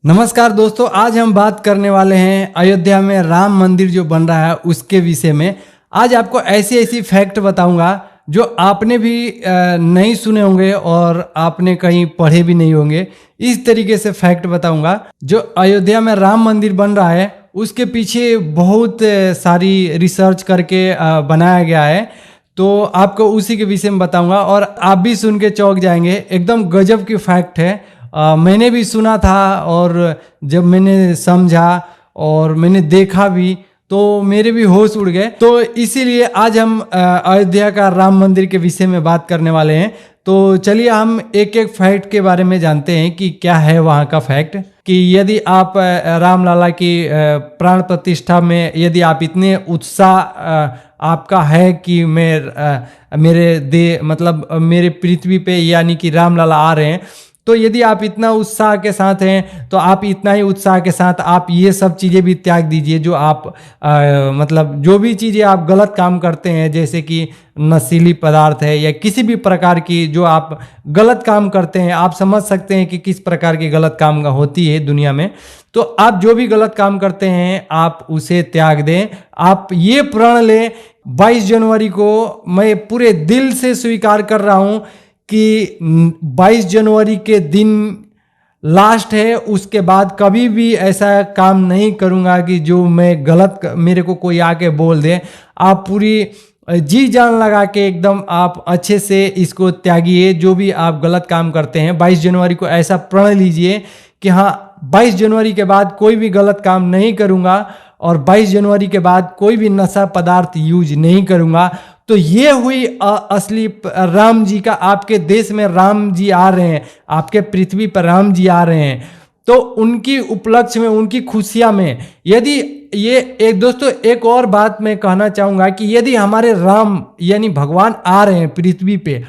नमस्कार दोस्तों, आज हम बात करने वाले हैं अयोध्या में राम मंदिर जो बन रहा है उसके विषय में। आज आपको ऐसी ऐसी फैक्ट बताऊंगा जो आपने भी नहीं सुने होंगे और आपने कहीं पढ़े भी नहीं होंगे। इस तरीके से फैक्ट बताऊंगा। जो अयोध्या में राम मंदिर बन रहा है उसके पीछे बहुत सारी रिसर्च करके बनाया गया है, तो आपको उसी के विषय में बताऊंगा और आप भी सुन के चौंक जाएंगे। एकदम गजब की फैक्ट है। मैंने भी सुना था और जब मैंने समझा और मैंने देखा भी तो मेरे भी होश उड़ गए। तो इसीलिए आज हम अयोध्या का राम मंदिर के विषय में बात करने वाले हैं। तो चलिए हम एक एक फैक्ट के बारे में जानते हैं कि क्या है वहाँ का फैक्ट। कि यदि आप राम लला की प्राण प्रतिष्ठा में यदि आप इतने उत्साह आपका है कि मेरे पृथ्वी पे यानी कि राम लला आ रहे हैं, तो यदि आप इतना उत्साह के साथ हैं तो आप इतना ही उत्साह के साथ आप ये सब चीज़ें भी त्याग दीजिए जो आप जो भी चीज़ें आप गलत काम करते हैं, जैसे कि नशीली पदार्थ है या किसी भी प्रकार की जो आप गलत काम करते हैं। आप समझ सकते हैं कि किस प्रकार की गलत काम होती है दुनिया में। तो आप जो भी गलत काम करते हैं आप उसे त्याग दें। आप ये प्रण लें, 22 जनवरी को मैं पूरे दिल से स्वीकार कर रहा हूँ कि 22 जनवरी के दिन लास्ट है। उसके बाद कभी भी ऐसा काम नहीं करूंगा कि जो मैं गलत मेरे को कोई आके बोल दे। आप पूरी जी जान लगा के एकदम आप अच्छे से इसको त्यागिए। जो भी आप गलत काम करते हैं 22 जनवरी को ऐसा प्रण लीजिए कि हाँ, 22 जनवरी के बाद कोई भी गलत काम नहीं करूंगा और 22 जनवरी के बाद कोई भी नशा पदार्थ यूज नहीं करूंगा। तो ये हुई असली राम जी का। आपके देश में राम जी आ रहे हैं, आपके पृथ्वी पर राम जी आ रहे हैं, तो उनकी उपलक्ष्य में, उनकी खुशियां में यदि दोस्तों एक और बात मैं कहना चाहूँगा कि यदि हमारे राम यानी भगवान आ रहे हैं पृथ्वी पे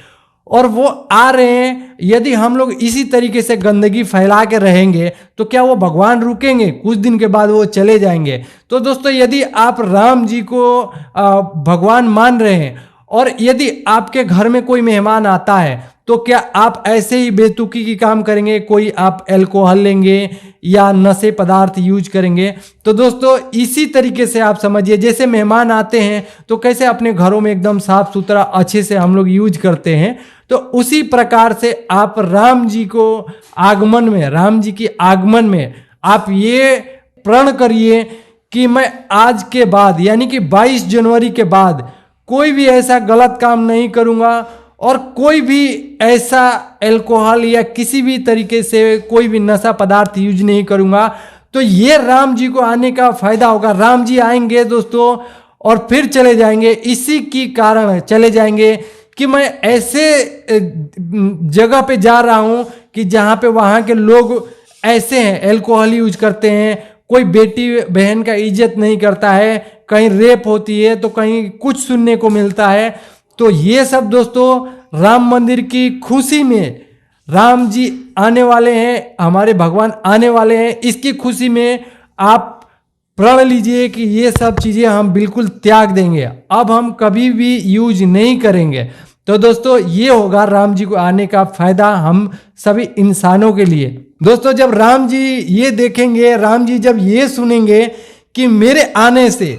और वो आ रहे हैं, यदि हम लोग इसी तरीके से गंदगी फैला के रहेंगे तो क्या वो भगवान रुकेंगे? कुछ दिन के बाद वो चले जाएंगे। तो दोस्तों यदि आप राम जी को भगवान मान रहे हैं और यदि आपके घर में कोई मेहमान आता है तो क्या आप ऐसे ही बेतुकी की काम करेंगे? कोई आप अल्कोहल लेंगे या नशे पदार्थ यूज करेंगे? तो दोस्तों इसी तरीके से आप समझिए, जैसे मेहमान आते हैं तो कैसे अपने घरों में एकदम साफ सुथरा अच्छे से हम लोग यूज करते हैं, तो उसी प्रकार से आप राम जी की आगमन में आप ये प्रण करिए कि मैं आज के बाद यानी कि 22 जनवरी के बाद कोई भी ऐसा गलत काम नहीं करूंगा और कोई भी ऐसा अल्कोहल या किसी भी तरीके से कोई भी नशा पदार्थ यूज नहीं करूंगा। तो ये राम जी को आने का फायदा होगा। राम जी आएंगे दोस्तों और फिर चले जाएंगे। इसी की कारण चले जाएंगे कि मैं ऐसे जगह पे जा रहा हूं कि जहां पे वहां के लोग ऐसे हैं, अल्कोहल यूज करते हैं, कोई बेटी बहन का इज्जत नहीं करता है, कहीं रेप होती है तो कहीं कुछ सुनने को मिलता है। तो ये सब दोस्तों राम मंदिर की खुशी में, राम जी आने वाले हैं, हमारे भगवान आने वाले हैं, इसकी खुशी में आप प्रण लीजिए कि ये सब चीज़ें हम बिल्कुल त्याग देंगे, अब हम कभी भी यूज नहीं करेंगे। तो दोस्तों ये होगा राम जी को आने का फायदा हम सभी इंसानों के लिए। दोस्तों जब राम जी ये देखेंगे, राम जी जब ये सुनेंगे कि मेरे आने से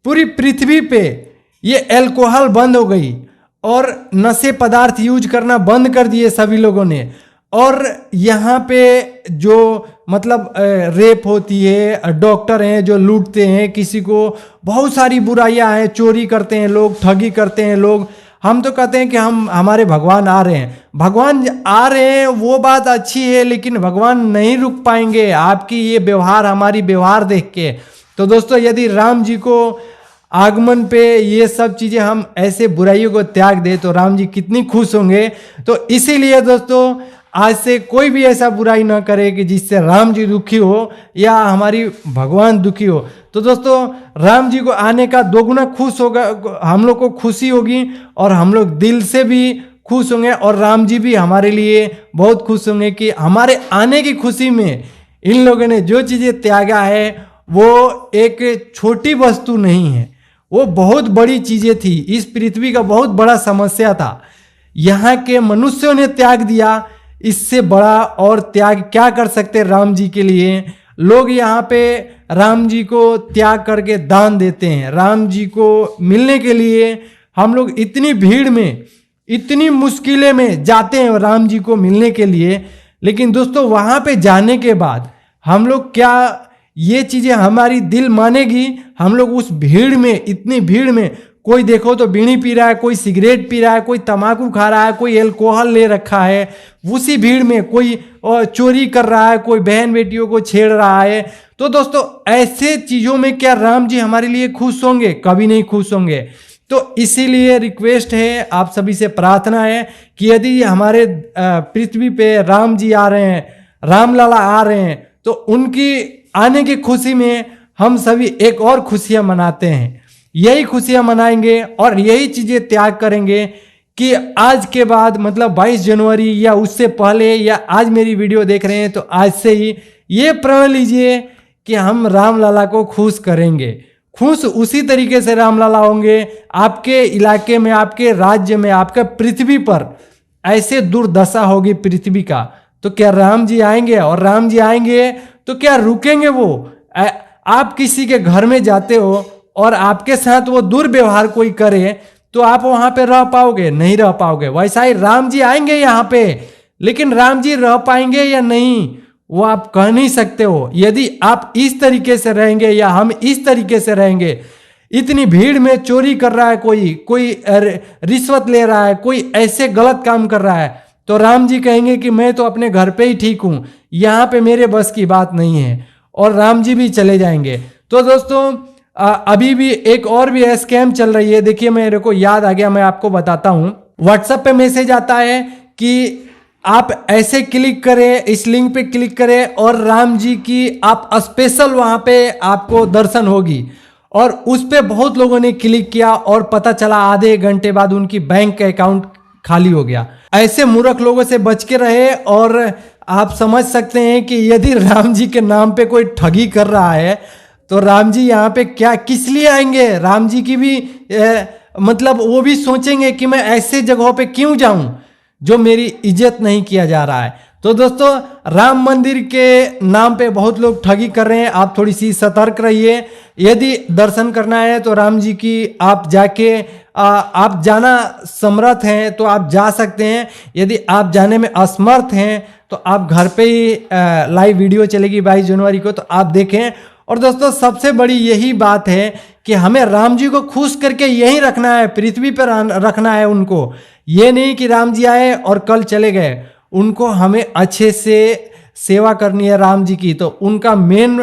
पूरी पृथ्वी पे ये अल्कोहल बंद हो गई और नशे पदार्थ यूज करना बंद कर दिए सभी लोगों ने, और यहाँ पे जो रेप होती है, डॉक्टर हैं जो लूटते हैं किसी को, बहुत सारी बुराइयां हैं, चोरी करते हैं लोग, ठगी करते हैं लोग। हम तो कहते हैं कि हमारे भगवान आ रहे हैं। भगवान आ रहे हैं वो बात अच्छी है, लेकिन भगवान नहीं रुक पाएंगे आपकी ये व्यवहार, हमारी व्यवहार देख के। तो दोस्तों यदि राम जी को आगमन पे ये सब चीज़ें हम ऐसे बुराइयों को त्याग दे तो राम जी कितनी खुश होंगे। तो इसीलिए दोस्तों आज से कोई भी ऐसा बुराई ना करे कि जिससे राम जी दुखी हो या हमारी भगवान दुखी हो। तो दोस्तों राम जी को आने का दोगुना खुश होगा, हम लोग को खुशी होगी और हम लोग दिल से भी खुश होंगे और राम जी भी हमारे लिए बहुत खुश होंगे कि हमारे आने की खुशी में इन लोगों ने जो चीज़ें त्यागा है वो एक छोटी वस्तु नहीं है, वो बहुत बड़ी चीज़ें थी। इस पृथ्वी का बहुत बड़ा समस्या था, यहाँ के मनुष्यों ने त्याग दिया। इससे बड़ा और त्याग क्या कर सकते राम जी के लिए। लोग यहाँ पे राम जी को त्याग करके दान देते हैं। राम जी को मिलने के लिए हम लोग इतनी भीड़ में, इतनी मुश्किलें में जाते हैं राम जी को मिलने के लिए। लेकिन दोस्तों वहाँ पे जाने के बाद हम लोग क्या ये चीज़ें हमारी दिल मानेगी? हम लोग उस भीड़ में, इतनी भीड़ में, कोई देखो तो बीड़ी पी रहा है, कोई सिगरेट पी रहा है, कोई तम्बाकू खा रहा है, कोई अल्कोहल ले रखा है, उसी भीड़ में कोई चोरी कर रहा है, कोई बहन बेटियों को छेड़ रहा है। तो दोस्तों ऐसे चीज़ों में क्या राम जी हमारे लिए खुश होंगे? कभी नहीं खुश होंगे। तो इसीलिए रिक्वेस्ट है, आप सभी से प्रार्थना है कि यदि हमारे पृथ्वी पे राम जी आ रहे हैं, राम लाला आ रहे हैं, तो उनकी आने की खुशी में हम सभी एक और खुशियां मनाते हैं। यही खुशियां मनाएंगे और यही चीजें त्याग करेंगे कि आज के बाद, मतलब 22 जनवरी या उससे पहले, या आज मेरी वीडियो देख रहे हैं तो आज से ही ये प्रण लीजिए कि हम राम लाला को खुश करेंगे। खुश उसी तरीके से राम लाला होंगे आपके इलाके में, आपके राज्य में, आपके पृथ्वी पर ऐसे दुर्दशा होगी पृथ्वी का, तो क्या राम जी आएंगे? और राम जी आएंगे तो क्या रुकेंगे वो? आप किसी के घर में जाते हो और आपके साथ वो दुर्व्यवहार कोई करे तो आप वहां पे रह पाओगे? नहीं रह पाओगे। वैसा ही राम जी आएंगे यहाँ पे, लेकिन राम जी रह पाएंगे या नहीं वो आप कह नहीं सकते हो। यदि आप इस तरीके से रहेंगे या हम इस तरीके से रहेंगे, इतनी भीड़ में चोरी कर रहा है कोई रिश्वत ले रहा है, कोई ऐसे गलत काम कर रहा है, तो राम जी कहेंगे कि मैं तो अपने घर पे ही ठीक हूं, यहाँ पे मेरे बस की बात नहीं है, और राम जी भी चले जाएंगे। तो दोस्तों अभी भी एक और भी स्कैम चल रही है। देखिए मेरे को याद आ गया, मैं आपको बताता हूं। व्हाट्सएप पे मैसेज आता है कि आप ऐसे क्लिक करें, इस लिंक पे क्लिक करें और राम जी की आप स्पेशल वहां पे आपको दर्शन होगी। और उस पे बहुत लोगों ने क्लिक किया और पता चला आधे घंटे बाद उनकी बैंक अकाउंट खाली हो गया। ऐसे मूर्ख लोगों से बच के रहे। और आप समझ सकते हैं कि यदि राम जी के नाम पे कोई ठगी कर रहा है तो राम जी यहाँ पे क्या किस लिए आएंगे? राम जी की भी मतलब वो भी सोचेंगे कि मैं ऐसे जगहों पे क्यों जाऊं जो मेरी इज्जत नहीं किया जा रहा है। तो दोस्तों राम मंदिर के नाम पे बहुत लोग ठगी कर रहे हैं, आप थोड़ी सी सतर्क रहिए। यदि दर्शन करना है तो राम जी की आप जाके आप जाना समर्थ हैं तो आप जा सकते हैं। यदि आप जाने में असमर्थ हैं तो आप घर पे ही लाइव वीडियो चलेगी 22 जनवरी को, तो आप देखें। और दोस्तों सबसे बड़ी यही बात है कि हमें राम जी को खुश करके यहीं रखना है, पृथ्वी पर रखना है उनको। ये नहीं कि राम जी आए और कल चले गए। उनको हमें अच्छे से सेवा करनी है राम जी की। तो उनका मेन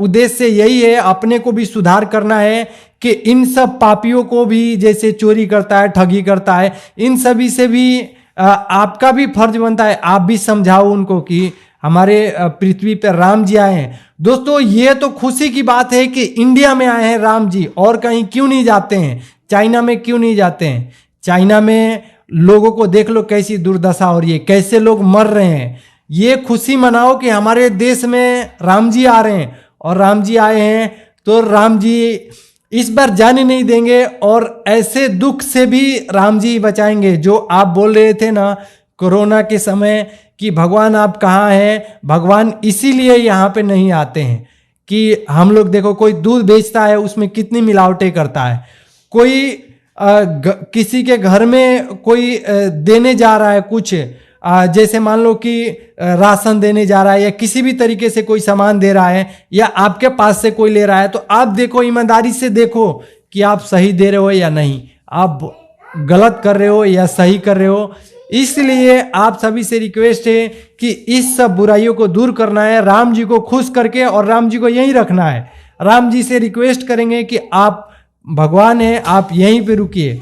उद्देश्य यही है, अपने को भी सुधार करना है कि इन सब पापियों को भी, जैसे चोरी करता है, ठगी करता है, इन सभी से भी आपका भी फर्ज बनता है, आप भी समझाओ उनको कि हमारे पृथ्वी पर राम जी आए हैं। दोस्तों ये तो खुशी की बात है कि इंडिया में आए हैं राम जी, और कहीं क्यों नहीं जाते हैं? चाइना में क्यों नहीं जाते हैं? चाइना में लोगों को देख लो कैसी दुर्दशा हो रही है, कैसे लोग मर रहे हैं। ये खुशी मनाओ कि हमारे देश में राम जी आ रहे हैं, और राम जी आए हैं तो राम जी इस बार जाने नहीं देंगे, और ऐसे दुख से भी राम जी बचाएंगे। जो आप बोल रहे थे ना कोरोना के समय कि भगवान आप कहाँ हैं, भगवान इसीलिए यहाँ पे नहीं आते हैं कि हम लोग देखो, कोई दूध बेचता है उसमें कितनी मिलावटें करता है, कोई किसी के घर में कोई देने जा रहा है कुछ, जैसे मान लो कि राशन देने जा रहा है या किसी भी तरीके से कोई सामान दे रहा है, या आपके पास से कोई ले रहा है, तो आप देखो, ईमानदारी से देखो कि आप सही दे रहे हो या नहीं, आप गलत कर रहे हो या सही कर रहे हो। इसलिए आप सभी से रिक्वेस्ट है कि इस सब बुराइयों को दूर करना है, राम जी को खुश करके, और राम जी को यहीं रखना है। राम जी से रिक्वेस्ट करेंगे कि आप भगवान हैं, आप यहीं पे रुकिए,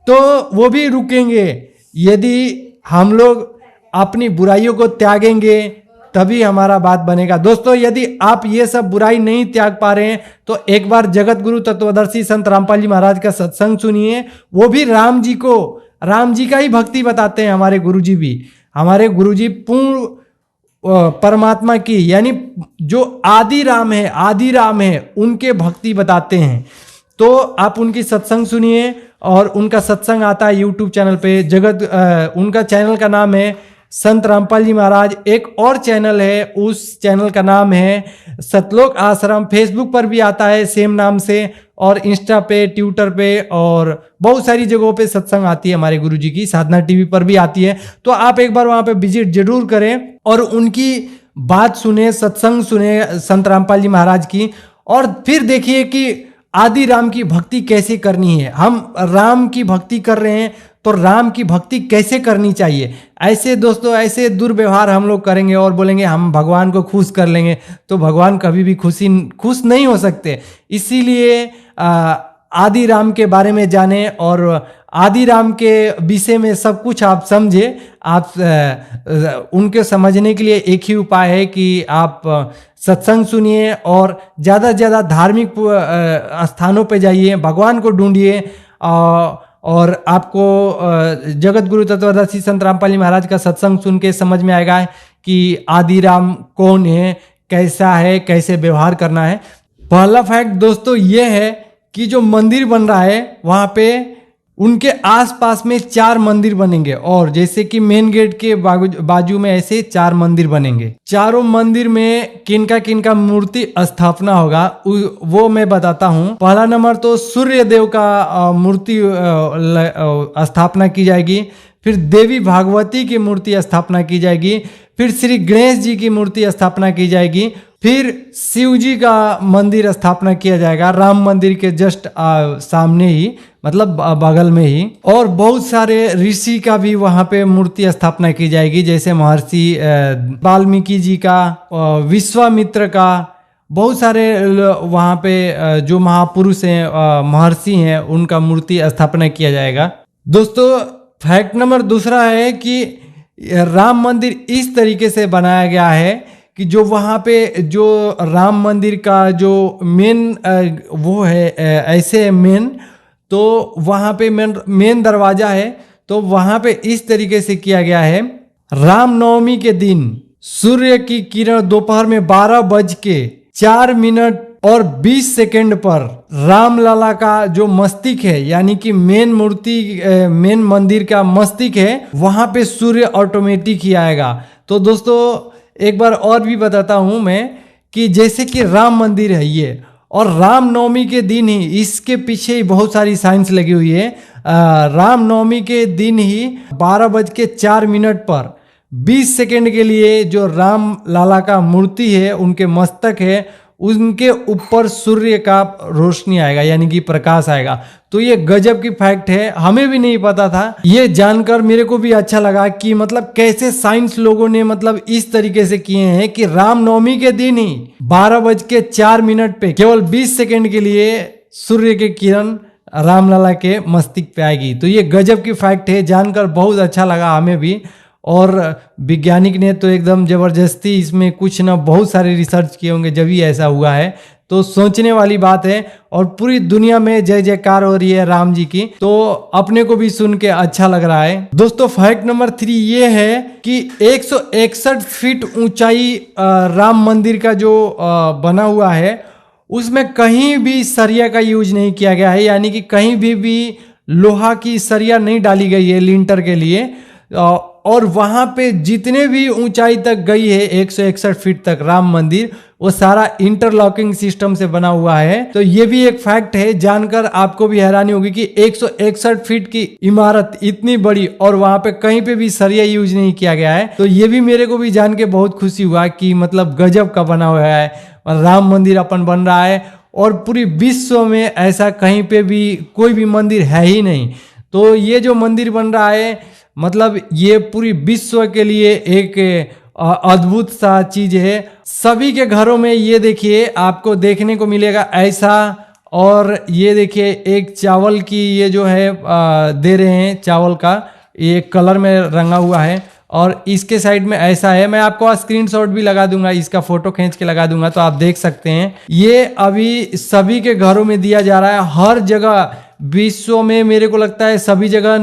तो वो भी रुकेंगे। यदि हम लोग अपनी बुराइयों को त्यागेंगे तभी हमारा बात बनेगा। दोस्तों यदि आप ये सब बुराई नहीं त्याग पा रहे हैं तो एक बार जगत गुरु तत्वदर्शी संत रामपाल जी महाराज का सत्संग सुनिए। वो भी राम जी का ही भक्ति बताते हैं। हमारे गुरुजी भी, हमारे गुरुजी पूर्ण परमात्मा की, यानी जो आदि राम है उनके भक्ति बताते हैं। तो आप उनकी सत्संग सुनिए, और उनका सत्संग आता है यूट्यूब चैनल पे। उनका चैनल का नाम है संत रामपाल जी महाराज। एक और चैनल है, उस चैनल का नाम है सतलोक आश्रम। फेसबुक पर भी आता है सेम नाम से, और इंस्टा पे, ट्विटर पे और बहुत सारी जगहों पे सत्संग आती है हमारे गुरुजी की। साधना टीवी पर भी आती है। तो आप एक बार वहां पे विजिट जरूर करें और उनकी बात सुने, सत्संग सुने संत रामपाल जी महाराज की, और फिर देखिए कि आदि राम की भक्ति कैसे करनी है। हम राम की भक्ति कर रहे हैं तो राम की भक्ति कैसे करनी चाहिए। ऐसे दोस्तों, ऐसे दुर्व्यवहार हम लोग करेंगे और बोलेंगे हम भगवान को खुश कर लेंगे, तो भगवान कभी भी खुश नहीं हो सकते। इसीलिए आदि राम के बारे में जाने और आदि राम के विषय में सब कुछ आप समझे। आप उनके समझने के लिए एक ही उपाय है कि आप सत्संग सुनिए और ज़्यादा से ज़्यादा धार्मिक स्थानों पे जाइए, भगवान को ढूंढिए, और आपको जगत गुरु तत्वदर्शी संत रामपाल जी महाराज का सत्संग सुन के समझ में आएगा कि आदि राम कौन है, कैसा है, कैसे व्यवहार करना है। पहला फैक्ट दोस्तों ये है कि जो मंदिर बन रहा है वहाँ पे उनके आसपास में 4 मंदिर बनेंगे, और जैसे कि मेन गेट के बाजू में ऐसे 4 मंदिर बनेंगे। चारों मंदिर में किनका मूर्ति स्थापना होगा वो मैं बताता हूँ। पहला नंबर तो सूर्य देव का मूर्ति स्थापना की जाएगी, फिर देवी भागवती की मूर्ति स्थापना की जाएगी, फिर श्री गणेश जी की मूर्ति स्थापना की जाएगी, फिर शिव जी का मंदिर स्थापना किया जाएगा राम मंदिर के जस्ट सामने ही, मतलब बगल में ही, और बहुत सारे ऋषि का भी वहाँ पे मूर्ति स्थापना की जाएगी, जैसे महर्षि वाल्मीकि जी का, विश्वामित्र का, बहुत सारे वहाँ पे जो महापुरुष हैं, महर्षि हैं, उनका मूर्ति स्थापना किया जाएगा। दोस्तों फैक्ट नंबर दूसरा है कि राम मंदिर इस तरीके से बनाया गया है कि जो वहाँ पे जो राम मंदिर का जो मेन वो है ऐसे मेन, तो वहाँ पे मेन दरवाजा है, तो वहाँ पे इस तरीके से किया गया है। रामनवमी के दिन सूर्य की किरण दोपहर में 12:04 और 20 सेकंड पर रामलला का जो मस्तिष्क है, यानी कि मेन मंदिर का मस्तिष्क है, वहाँ पे सूर्य ऑटोमेटिक ही आएगा। तो दोस्तों एक बार और भी बताता हूँ मैं कि जैसे कि राम मंदिर है ये, और रामनवमी के दिन ही, इसके पीछे ही बहुत सारी साइंस लगी हुई है। रामनवमी के दिन ही 12:04 पर 20 सेकंड के लिए जो राम लाला का मूर्ति है, उनके मस्तक है, उनके ऊपर सूर्य का रोशनी आएगा, यानी कि प्रकाश आएगा। तो ये गजब की फैक्ट है, हमें भी नहीं पता था। ये जानकर मेरे को भी अच्छा लगा कि मतलब कैसे साइंस लोगों ने मतलब इस तरीके से किए हैं कि रामनवमी के दिन ही 12:04 पे केवल 20 सेकंड के लिए सूर्य की किरण रामलला के मस्तिष्क पे आएगी। तो ये गजब की फैक्ट है, जानकर बहुत अच्छा लगा हमें भी। और वैज्ञानिक ने तो एकदम जबरदस्ती इसमें कुछ ना बहुत सारे रिसर्च किए होंगे जब ही ऐसा हुआ है। तो सोचने वाली बात है, और पूरी दुनिया में जय जयकार हो रही है राम जी की, तो अपने को भी सुन के अच्छा लग रहा है। दोस्तों फैक्ट नंबर 3 ये है कि 161 फीट ऊंचाई राम मंदिर का जो बना हुआ है, उसमें कहीं भी सरिया का यूज नहीं किया गया है, यानी कि कहीं भी लोहा की सरिया नहीं डाली गई है लिंटर के लिए। और वहां पे जितने भी ऊंचाई तक गई है 161 फीट तक राम मंदिर, वो सारा इंटरलॉकिंग सिस्टम से बना हुआ है। तो ये भी एक फैक्ट है, जानकर आपको भी हैरानी होगी कि 161 फीट की इमारत इतनी बड़ी, और वहां पे कहीं पे भी सरिया यूज नहीं किया गया है। तो ये भी मेरे को भी जान के बहुत खुशी हुआ कि मतलब गजब का बना हुआ है राम मंदिर अपन बन रहा है, और पूरी विश्व में ऐसा कहीं पे भी कोई भी मंदिर है ही नहीं। तो ये जो मंदिर बन रहा है, मतलब ये पूरी विश्व के लिए एक अद्भुत सा चीज है। सभी के घरों में ये देखिए आपको देखने को मिलेगा ऐसा। और ये देखिए एक चावल की ये जो है दे रहे हैं, चावल का ये कलर में रंगा हुआ है, और इसके साइड में ऐसा है। मैं आपको स्क्रीनशॉट भी लगा दूंगा, इसका फोटो खींच के लगा दूंगा तो आप देख सकते हैं। ये अभी सभी के घरों में दिया जा रहा है, हर जगह विश्व में। मेरे को लगता है सभी जगह,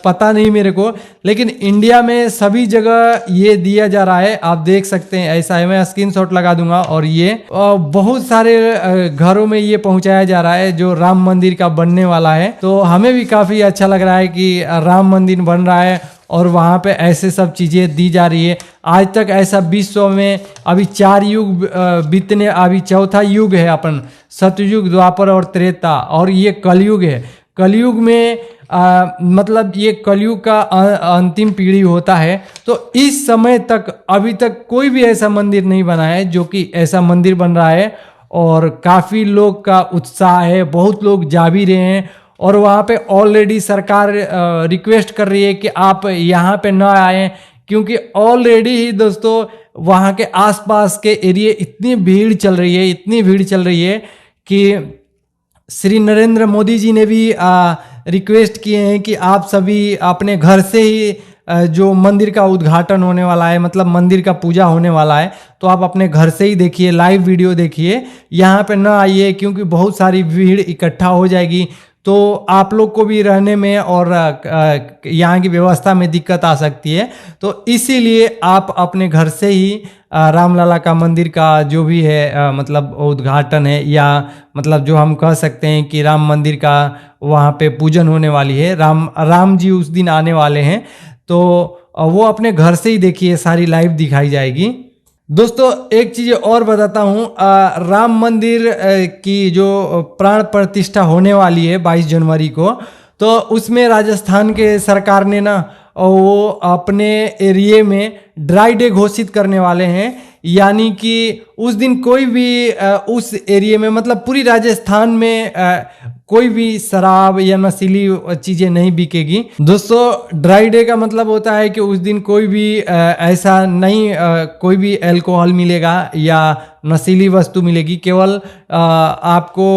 पता नहीं मेरे को, लेकिन इंडिया में सभी जगह ये दिया जा रहा है। आप देख सकते हैं ऐसा है, मैं स्क्रीनशॉट लगा दूंगा। और ये बहुत सारे घरों में ये पहुंचाया जा रहा है जो राम मंदिर का बनने वाला है। तो हमें भी काफी अच्छा लग रहा है कि राम मंदिर बन रहा है, और वहाँ पे ऐसे सब चीज़ें दी जा रही है। आज तक ऐसा विश्व में अभी 4 युग बीतने, अभी चौथा युग है अपन, सतयुग, द्वापर और त्रेता, और ये कलयुग है। कलयुग में मतलब ये कलयुग का अंतिम पीढ़ी होता है। तो इस समय तक अभी तक कोई भी ऐसा मंदिर नहीं बना है जो कि ऐसा मंदिर बन रहा है, और काफ़ी लोग का उत्साह है, बहुत लोग जा भी रहे हैं। और वहाँ पे ऑलरेडी सरकार रिक्वेस्ट कर रही है कि आप यहाँ पे ना आएँ, क्योंकि ऑलरेडी ही दोस्तों वहाँ के आसपास के एरिया इतनी भीड़ चल रही है, इतनी भीड़ चल रही है कि श्री नरेंद्र मोदी जी ने भी रिक्वेस्ट किए हैं कि आप सभी अपने घर से ही जो मंदिर का उद्घाटन होने वाला है, मतलब मंदिर का पूजा होने वाला है, तो आप अपने घर से ही देखिए, लाइव वीडियो देखिए, यहाँ पे ना आइए, क्योंकि बहुत सारी भीड़ इकट्ठा हो जाएगी, तो आप लोग को भी रहने में और यहाँ की व्यवस्था में दिक्कत आ सकती है। तो इसीलिए आप अपने घर से ही रामलला का मंदिर का जो भी है मतलब उद्घाटन है, या मतलब जो हम कह सकते हैं कि राम मंदिर का वहाँ पे पूजन होने वाली है, राम जी उस दिन आने वाले हैं, तो वो अपने घर से ही देखिए, सारी लाइव दिखाई जाएगी। दोस्तों एक चीज़ और बताता हूँ, राम मंदिर की जो प्राण प्रतिष्ठा होने वाली है 22 जनवरी को, तो उसमें राजस्थान के सरकार ने ना वो अपने एरिए में ड्राई डे घोषित करने वाले हैं। यानी कि उस दिन कोई भी उस एरिए में, मतलब पूरी राजस्थान में कोई भी शराब या नशीली चीज़ें नहीं बिकेगी। दोस्तों ड्राई डे का मतलब होता है कि उस दिन कोई भी ऐसा नहीं, कोई भी अल्कोहल मिलेगा या नशीली वस्तु मिलेगी, केवल आपको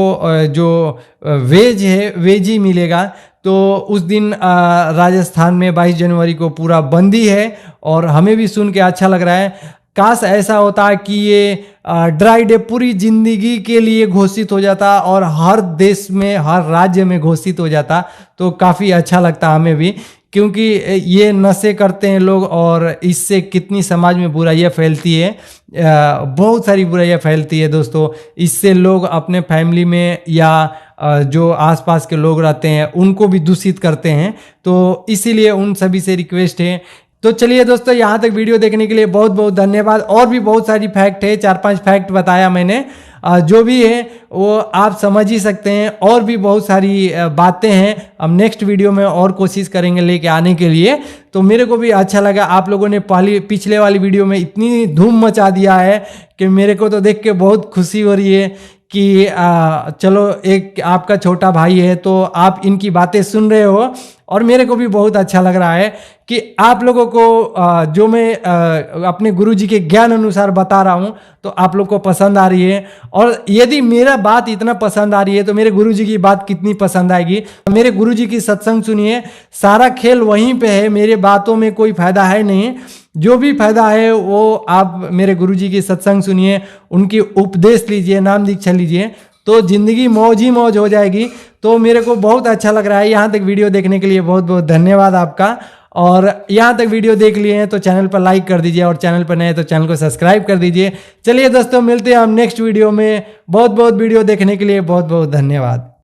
जो वेज है वेज ही मिलेगा। तो उस दिन राजस्थान में 22 जनवरी को पूरा बंदी है, और हमें भी सुन के अच्छा लग रहा है। काश ऐसा होता है कि ये ड्राई डे पूरी जिंदगी के लिए घोषित हो जाता और हर देश में, हर राज्य में घोषित हो जाता, तो काफ़ी अच्छा लगता हमें भी, क्योंकि ये नशे करते हैं लोग और इससे कितनी समाज में बुराइयां फैलती है, बहुत सारी बुराइयां फैलती है दोस्तों। इससे लोग अपने फैमिली में या जो आसपास के लोग रहते हैं उनको भी दूषित करते हैं। तो इसीलिए उन सभी से रिक्वेस्ट है। तो चलिए दोस्तों, यहाँ तक वीडियो देखने के लिए बहुत बहुत धन्यवाद। और भी बहुत सारी फैक्ट है, 4-5 फैक्ट बताया मैंने, जो भी है वो आप समझ ही सकते हैं। और भी बहुत सारी बातें हैं, हम नेक्स्ट वीडियो में और कोशिश करेंगे लेके आने के लिए। तो मेरे को भी अच्छा लगा, आप लोगों ने पिछले वाली वीडियो में इतनी धूम मचा दिया है कि मेरे को तो देख के बहुत खुशी हो रही है कि चलो एक आपका छोटा भाई है तो आप इनकी बातें सुन रहे हो, और मेरे को भी बहुत अच्छा लग रहा है कि आप लोगों को जो मैं अपने गुरुजी के ज्ञान अनुसार बता रहा हूँ तो आप लोग को पसंद आ रही है। और यदि मेरा बात इतना पसंद आ रही है तो मेरे गुरुजी की बात कितनी पसंद आएगी। मेरे गुरुजी की सत्संग सुनिए, सारा खेल वहीं पे है, मेरे बातों में कोई फायदा है नहीं। जो भी फायदा है वो आप मेरे गुरुजी की सत्संग सुनिए, उनकी उपदेश लीजिए, नाम दीक्षा लीजिए, तो जिंदगी मौज ही मौज हो जाएगी। तो मेरे को बहुत अच्छा लग रहा है। यहाँ तक वीडियो देखने के लिए बहुत बहुत धन्यवाद आपका। और यहाँ तक वीडियो देख लिए हैं तो चैनल पर लाइक कर दीजिए, और चैनल पर नए हैं तो चैनल को सब्सक्राइब कर दीजिए। चलिए दोस्तों, मिलते हैं हम नेक्स्ट वीडियो में। बहुत बहुत वीडियो देखने के लिए बहुत बहुत धन्यवाद।